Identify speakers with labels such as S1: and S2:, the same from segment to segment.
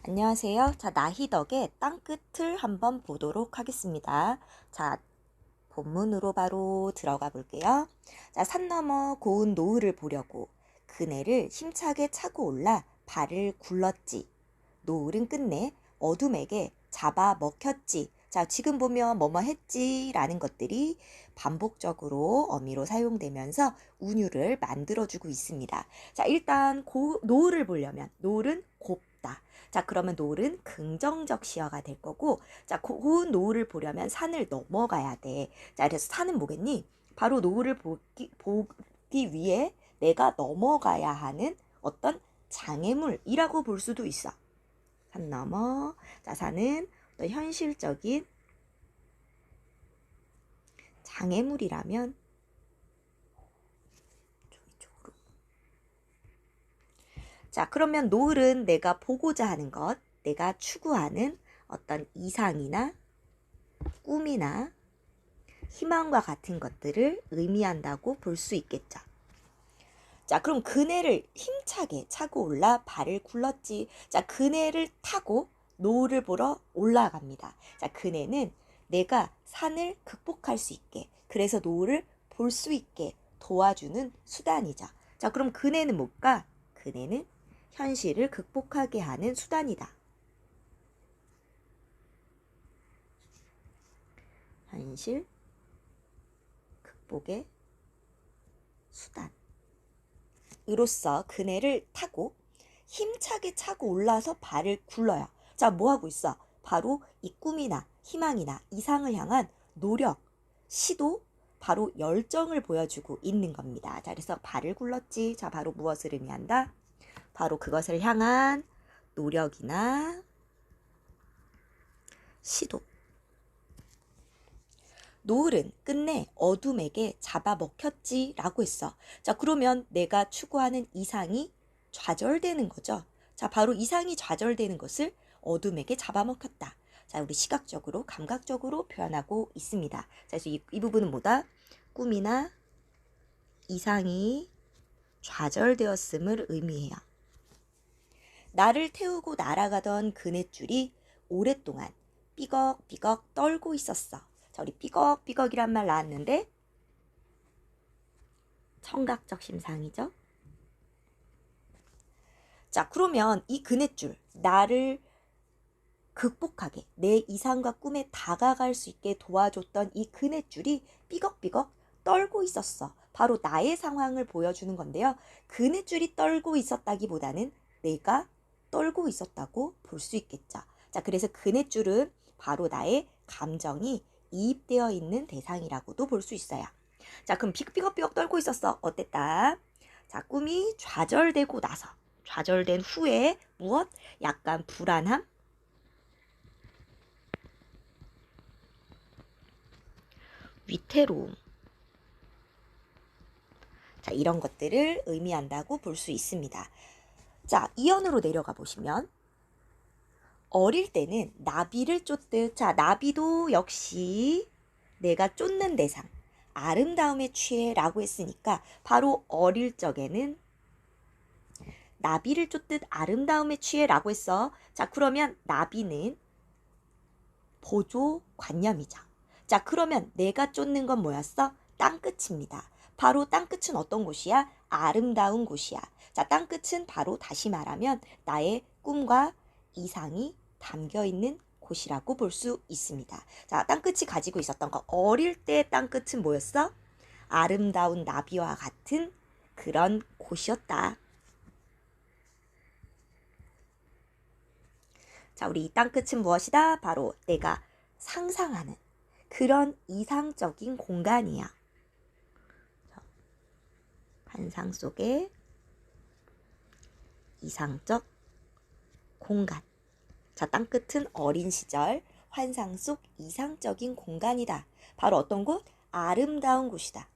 S1: 안녕하세요. 자, 나희덕의 땅끝을 한번 보도록 하겠습니다. 자, 본문으로 바로 들어가 볼게요. 자, 산 너머 고운 노을을 보려고 그네를 힘차게 차고 올라 발을 굴렀지. 노을은 끝내 어둠에게 잡아 먹혔지. 자, 지금 보면 뭐뭐 했지 라는 것들이 반복적으로 어미로 사용되면서 운율을 만들어주고 있습니다. 자, 일단 노을을 보려면 노을은 곱다. 자, 그러면 노을은 긍정적 시어가 될 거고, 자, 고운 노을을 보려면 산을 넘어가야 돼. 자, 그래서 산은 뭐겠니? 바로 노을을 보기 위해 내가 넘어가야 하는 어떤 장애물이라고 볼 수도 있어. 산 넘어. 자, 산은 또 현실적인 장애물이라면 이쪽으로. 자, 그러면 노을은 내가 보고자 하는 것, 내가 추구하는 어떤 이상이나 꿈이나 희망과 같은 것들을 의미한다고 볼 수 있겠죠. 자, 그럼 그네를 힘차게 차고 올라 발을 굴렀지. 자, 그네를 타고 노을을 보러 올라갑니다. 자, 그네는 내가 산을 극복할 수 있게, 그래서 노을을 볼 수 있게 도와주는 수단이죠. 자, 그럼 그네는 뭘까? 그네는 현실을 극복하게 하는 수단이다. 현실 극복의 수단. 으로써 그네를 타고 힘차게 차고 올라서 발을 굴러요. 자, 뭐 하고 있어? 바로 이 꿈이나 희망이나 이상을 향한 노력, 시도, 바로 열정을 보여주고 있는 겁니다. 자, 그래서 발을 굴렀지. 자, 바로 무엇을 의미한다? 바로 그것을 향한 노력이나 시도. 노을은 끝내 어둠에게 잡아먹혔지 라고 했어. 자, 그러면 내가 추구하는 이상이 좌절되는 거죠. 자, 바로 이상이 좌절되는 것을 어둠에게 잡아먹혔다. 자, 우리 시각적으로, 감각적으로 표현하고 있습니다. 자, 그래서 이 부분은 뭐다? 꿈이나 이상이 좌절되었음을 의미해요. 나를 태우고 날아가던 그네줄이 오랫동안 삐걱삐걱 떨고 있었어. 자, 우리 삐걱삐걱이란 말 나왔는데 청각적 심상이죠. 자, 그러면 이 그네줄, 나를 극복하게 내 이상과 꿈에 다가갈 수 있게 도와줬던 이 그네줄이 삐걱삐걱 떨고 있었어. 바로 나의 상황을 보여주는 건데요. 그네줄이 떨고 있었다기보다는 내가 떨고 있었다고 볼 수 있겠죠. 자, 그래서 그네줄은 바로 나의 감정이 이입되어 있는 대상이라고도 볼 수 있어요. 자, 그럼 삐걱삐걱 떨고 있었어. 어땠다? 자, 꿈이 좌절되고 나서, 좌절된 후에 무엇? 약간 불안함, 위태로움. 자, 이런 것들을 의미한다고 볼 수 있습니다. 자, 이연으로 내려가 보시면 어릴 때는 나비를 쫓듯, 자, 나비도 역시 내가 쫓는 대상, 아름다움에 취해 라고 했으니까 바로 어릴 적에는 나비를 쫓듯 아름다움에 취해 라고 했어. 자, 그러면 나비는 보조관념이죠. 자, 그러면 내가 쫓는 건 뭐였어? 땅끝입니다. 바로 땅끝은 어떤 곳이야? 아름다운 곳이야. 자, 땅끝은 바로 다시 말하면 나의 꿈과 이상이 담겨있는 곳이라고 볼 수 있습니다. 자, 땅끝이 가지고 있었던 거, 어릴 때 땅끝은 뭐였어? 아름다운 나비와 같은 그런 곳이었다. 자, 우리 이 땅끝은 무엇이다? 바로 내가 상상하는 그런 이상적인 공간이야. 환상 속의 이상적 공간. 자, 땅끝은 어린 시절 환상 속 이상적인 공간이다. 바로 어떤 곳? 아름다운 곳이다.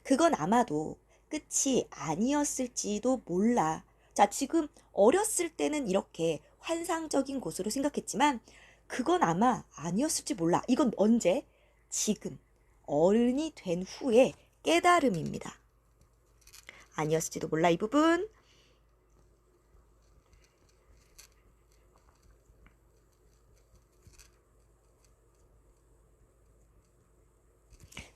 S1: 그건 아마도 끝이 아니었을지도 몰라. 자, 지금 어렸을 때는 이렇게 환상적인 곳으로 생각했지만 그건 아마 아니었을지 몰라. 이건 언제? 지금 어른이 된 후에 깨달음입니다. 아니었을지도 몰라 이 부분.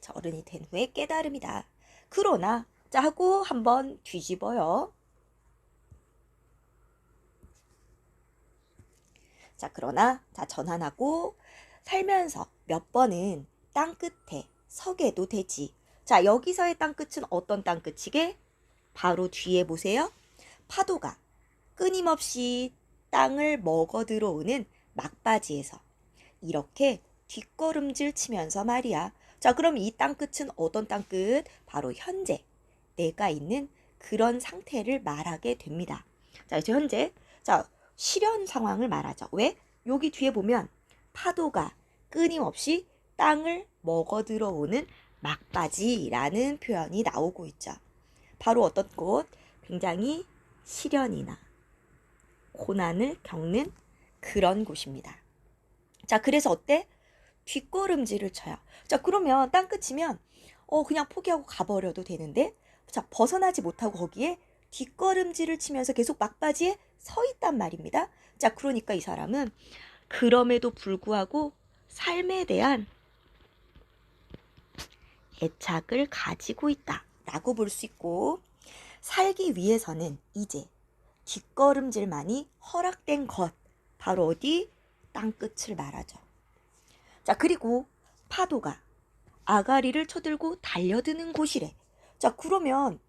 S1: 자, 어른이 된 후의 깨달음이다. 그러나 자 하고 한번 뒤집어요. 자, 그러나 자 전환하고 살면서 몇 번은 땅끝에 서게도 되지. 자, 여기서의 땅끝은 어떤 땅끝이게? 바로 뒤에 보세요. 파도가 끊임없이 땅을 먹어 들어오는 막바지에서 이렇게 뒷걸음질 치면서 말이야. 자, 그럼 이 땅끝은 어떤 땅끝? 바로 현재 내가 있는 그런 상태를 말하게 됩니다. 자, 이제 현재 자 실현 상황을 말하죠. 왜? 여기 뒤에 보면 파도가 끊임없이 땅을 먹어 들어오는 막바지라는 표현이 나오고 있죠. 바로 어떤 곳? 굉장히 시련이나 고난을 겪는 그런 곳입니다. 자, 그래서 어때? 뒷걸음질을 쳐요. 자, 그러면 땅끝이면 그냥 포기하고 가버려도 되는데, 자, 벗어나지 못하고 거기에 뒷걸음질을 치면서 계속 막바지에 서 있단 말입니다. 자, 그러니까 이 사람은 그럼에도 불구하고 삶에 대한 애착을 가지고 있다라고 볼 수 있고, 살기 위해서는 이제 뒷걸음질만이 허락된 것, 바로 어디? 땅끝을 말하죠. 자, 그리고 파도가 아가리를 쳐들고 달려드는 곳이래. 자, 그러면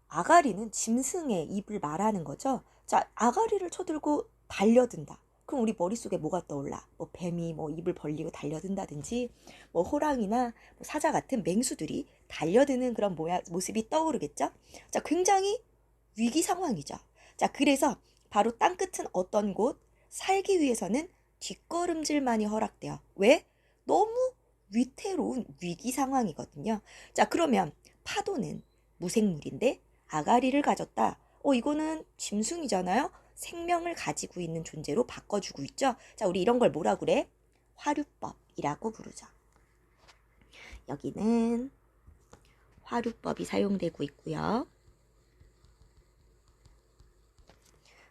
S1: 아가리는 짐승의 입을 말하는 거죠. 자, 아가리를 쳐들고 달려든다. 그럼 우리 머릿속에 뭐가 떠올라? 뭐 뱀이 뭐 입을 벌리고 달려든다든지, 뭐 호랑이나 뭐 사자 같은 맹수들이 달려드는 그런 모습이 떠오르겠죠? 자, 굉장히 위기 상황이죠. 자, 그래서 바로 땅끝은 어떤 곳? 살기 위해서는 뒷걸음질만이 허락돼요. 왜? 너무 위태로운 위기 상황이거든요. 자, 그러면 파도는 무생물인데 아가리를 가졌다. 이거는 짐승이잖아요. 생명을 가지고 있는 존재로 바꿔주고 있죠. 자, 우리 이런 걸 뭐라 그래? 화류법이라고 부르죠. 여기는 화류법이 사용되고 있고요.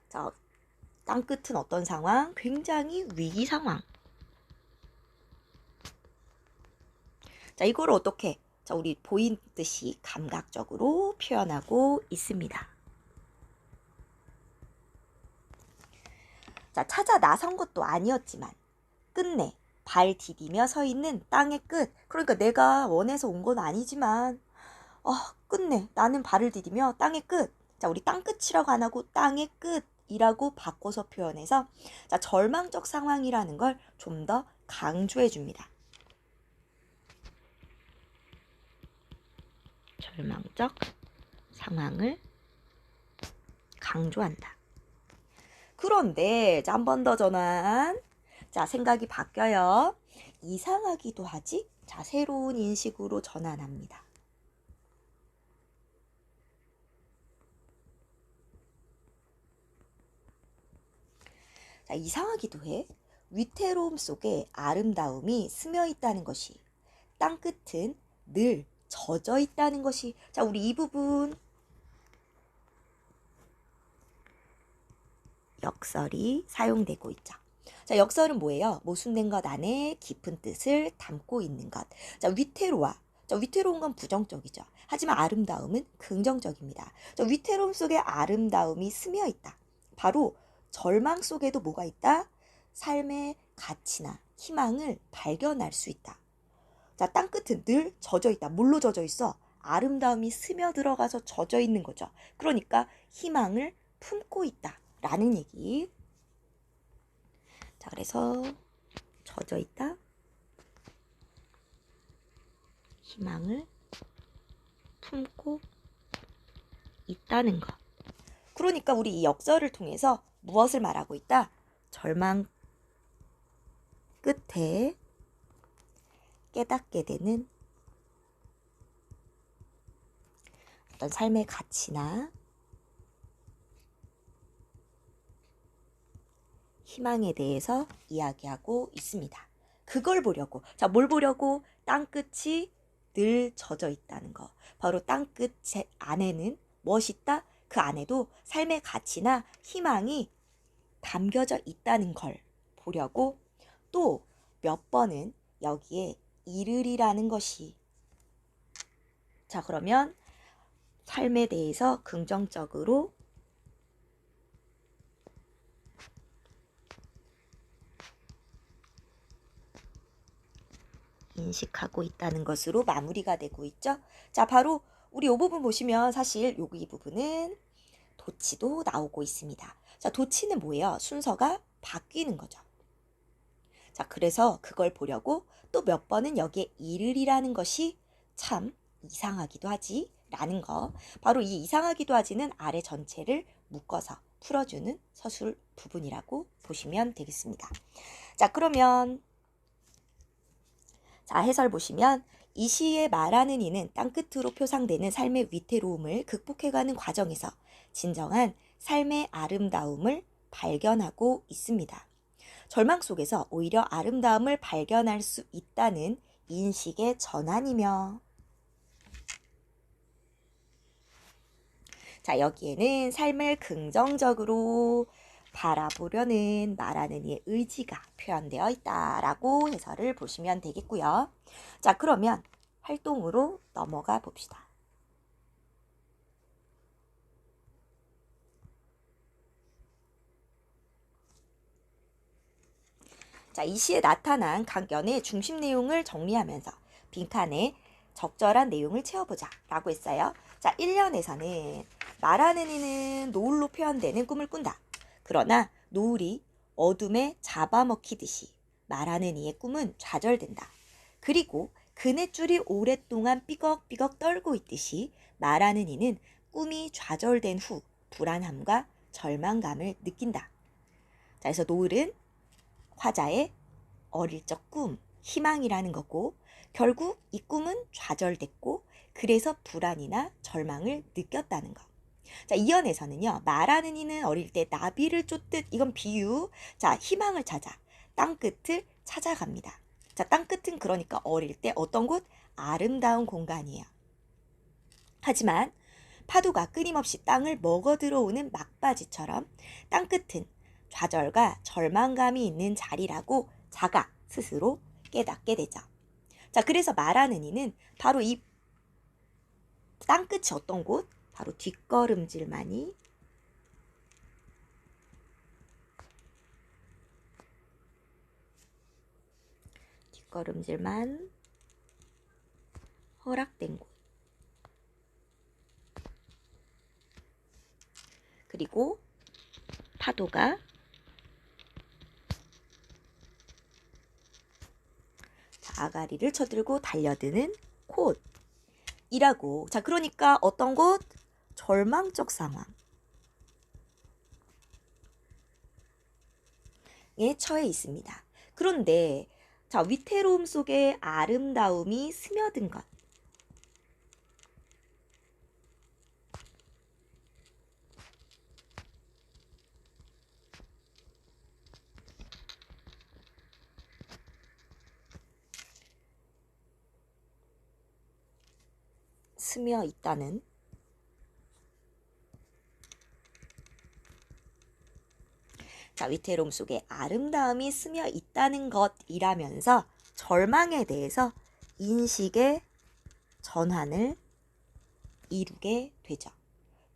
S1: 자, 땅끝은 어떤 상황? 굉장히 위기 상황. 자, 이걸 어떻게? 자, 우리 보이듯이 감각적으로 표현하고 있습니다. 자, 찾아 나선 것도 아니었지만 끝내 발 디디며 서 있는 땅의 끝. 그러니까 내가 원해서 온 건 아니지만 끝내 나는 발을 디디며 땅의 끝. 자, 우리 땅끝이라고 안 하고 땅의 끝이라고 바꿔서 표현해서 자, 절망적 상황이라는 걸 좀 더 강조해 줍니다. 절망적 상황을 강조한다. 그런데 한 번 더 전환. 자, 생각이 바뀌어요. 이상하기도 하지? 자, 새로운 인식으로 전환합니다. 자, 이상하기도 해. 위태로움 속에 아름다움이 스며 있다는 것이, 땅끝은 늘 젖어 있다는 것이. 자, 우리 이 부분 역설이 사용되고 있죠. 자, 역설은 뭐예요? 모순된 것 안에 깊은 뜻을 담고 있는 것. 자, 위태로워. 자, 위태로운 건 부정적이죠. 하지만 아름다움은 긍정적입니다. 자, 위태로움 속에 아름다움이 스며 있다. 바로 절망 속에도 뭐가 있다? 삶의 가치나 희망을 발견할 수 있다. 자, 땅끝은 늘 젖어 있다. 뭘로 젖어 있어? 아름다움이 스며 들어가서 젖어 있는 거죠. 그러니까 희망을 품고 있다 라는 얘기. 자, 그래서 젖어 있다. 희망을 품고 있다는 것. 그러니까 우리 이 역설을 통해서 무엇을 말하고 있다? 절망 끝에 깨닫게 되는 어떤 삶의 가치나 희망에 대해서 이야기하고 있습니다. 그걸 보려고. 자, 뭘 보려고? 땅끝이 늘 젖어 있다는 거. 바로 땅끝 안에는 무엇이 있다? 그 안에도 삶의 가치나 희망이 담겨져 있다는 걸 보려고 또 몇 번은 여기에 이르리라는 것이 자, 그러면 삶에 대해서 긍정적으로 인식하고 있다는 것으로 마무리가 되고 있죠. 자, 바로 우리 이 부분 보시면 사실 여기 이 부분은 도치도 나오고 있습니다. 자, 도치는 뭐예요? 순서가 바뀌는 거죠. 자, 그래서 그걸 보려고 또 몇 번은 여기에 이르리라는 것이 참 이상하기도 하지 라는 거. 바로 이 이상하기도 하지는 아래 전체를 묶어서 풀어주는 서술 부분이라고 보시면 되겠습니다. 자, 그러면 자, 해설 보시면 이 시에 말하는 이는 땅끝으로 표상되는 삶의 위태로움을 극복해가는 과정에서 진정한 삶의 아름다움을 발견하고 있습니다. 절망 속에서 오히려 아름다움을 발견할 수 있다는 인식의 전환이며, 자, 여기에는 삶을 긍정적으로 바라보려는 말하는 이의 의지가 표현되어 있다라고 해설을 보시면 되겠고요. 자, 그러면 활동으로 넘어가 봅시다. 자, 이 시에 나타난 각 연의 중심 내용을 정리하면서 빈칸에 적절한 내용을 채워보자 라고 했어요. 자, 1년에서는 말하는 이는 노을로 표현되는 꿈을 꾼다. 그러나 노을이 어둠에 잡아먹히듯이 말하는 이의 꿈은 좌절된다. 그리고 그네줄이 오랫동안 삐걱삐걱 떨고 있듯이 말하는 이는 꿈이 좌절된 후 불안함과 절망감을 느낀다. 자, 그래서 노을은 화자의 어릴 적 꿈, 희망이라는 거고, 결국 이 꿈은 좌절됐고 그래서 불안이나 절망을 느꼈다는 거. 자, 이연에서는요, 말하는 이는 어릴 때 나비를 쫓듯, 이건 비유. 자, 희망을 찾아 땅끝을 찾아갑니다. 자, 땅끝은 그러니까 어릴 때 어떤 곳? 아름다운 공간이에요. 하지만 파도가 끊임없이 땅을 먹어 들어오는 막바지처럼 땅끝은 좌절과 절망감이 있는 자리라고 자가 스스로 깨닫게 되죠. 자, 그래서 말하는 이는 바로 이 땅끝이 어떤 곳? 바로 뒷걸음질만이 뒷걸음질만 허락된 곳. 그리고 파도가 아가리를 쳐들고 달려드는 곳이라고. 자, 그러니까 어떤 곳? 절망적 상황에 처해 있습니다. 그런데 자, 위태로움 속에 아름다움이 스며든 것. 스며 있다는, 자, 위태로움 속에 아름다움이 스며 있다는 것이라면서 절망에 대해서 인식의 전환을 이루게 되죠.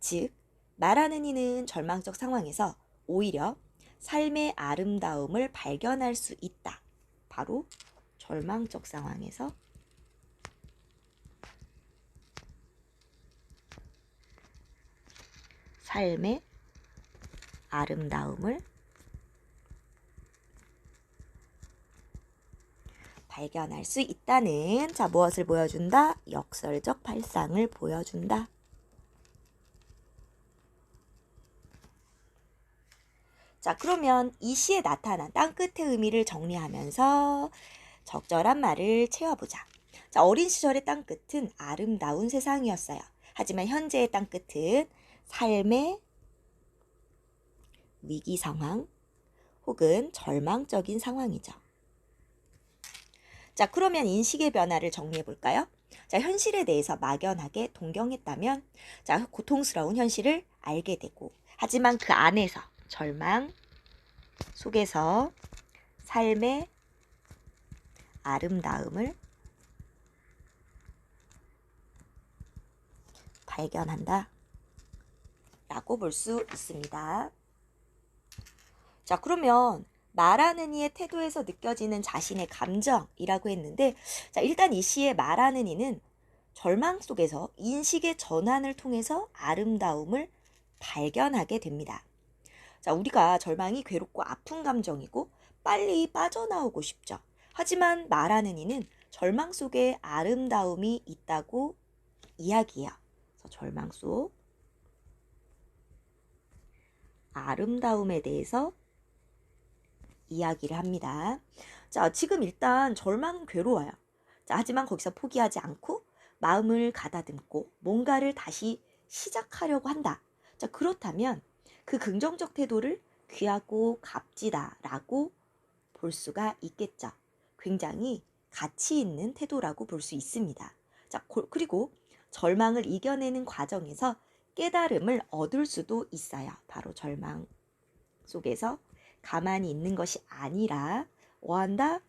S1: 즉, 말하는 이는 절망적 상황에서 오히려 삶의 아름다움을 발견할 수 있다. 바로 절망적 상황에서 삶의 아름다움을 발견할 수 있다는, 자, 무엇을 보여준다? 역설적 발상을 보여준다. 자, 그러면 이 시에 나타난 땅끝의 의미를 정리하면서 적절한 말을 채워보자. 자, 어린 시절의 땅끝은 아름다운 세상이었어요. 하지만 현재의 땅끝은 삶의 위기 상황 혹은 절망적인 상황이죠. 자, 그러면 인식의 변화를 정리해 볼까요? 자, 현실에 대해서 막연하게 동경했다면, 자, 고통스러운 현실을 알게 되고, 하지만 그 안에서 절망 속에서 삶의 아름다움을 발견한다 라고 볼 수 있습니다. 자, 그러면 말하는 이의 태도에서 느껴지는 자신의 감정이라고 했는데, 자, 일단 이 시의 말하는 이는 절망 속에서 인식의 전환을 통해서 아름다움을 발견하게 됩니다. 자, 우리가 절망이 괴롭고 아픈 감정이고 빨리 빠져나오고 싶죠. 하지만 말하는 이는 절망 속에 아름다움이 있다고 이야기해요. 그래서 절망 속 아름다움에 대해서 이야기를 합니다. 자, 지금 일단 절망은 괴로워요. 자, 하지만 거기서 포기하지 않고 마음을 가다듬고 뭔가를 다시 시작하려고 한다. 자, 그렇다면 그 긍정적 태도를 귀하고 값지다라고 볼 수가 있겠죠. 굉장히 가치 있는 태도라고 볼 수 있습니다. 자, 그리고 절망을 이겨내는 과정에서 깨달음을 얻을 수도 있어요. 바로 절망 속에서 가만히 있는 것이 아니라 뭐한다?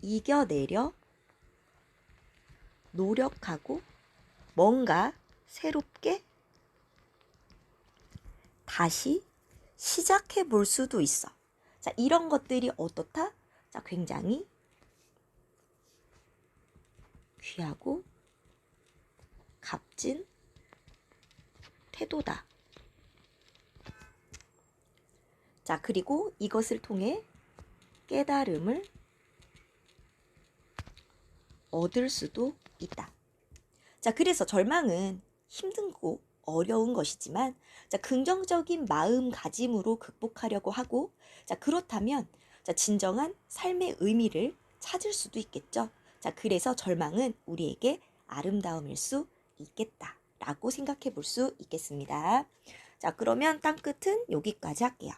S1: 이겨내려 노력하고 뭔가 새롭게 다시 시작해 볼 수도 있어. 자, 이런 것들이 어떻다? 자, 굉장히 귀하고 값진 태도다. 자, 그리고 이것을 통해 깨달음을 얻을 수도 있다. 자, 그래서 절망은 힘들고 어려운 것이지만, 자, 긍정적인 마음가짐으로 극복하려고 하고, 자, 그렇다면, 자, 진정한 삶의 의미를 찾을 수도 있겠죠. 자, 그래서 절망은 우리에게 아름다움일 수 있겠다라고 생각해 볼 수 있겠습니다. 자, 그러면 땅끝은 여기까지 할게요.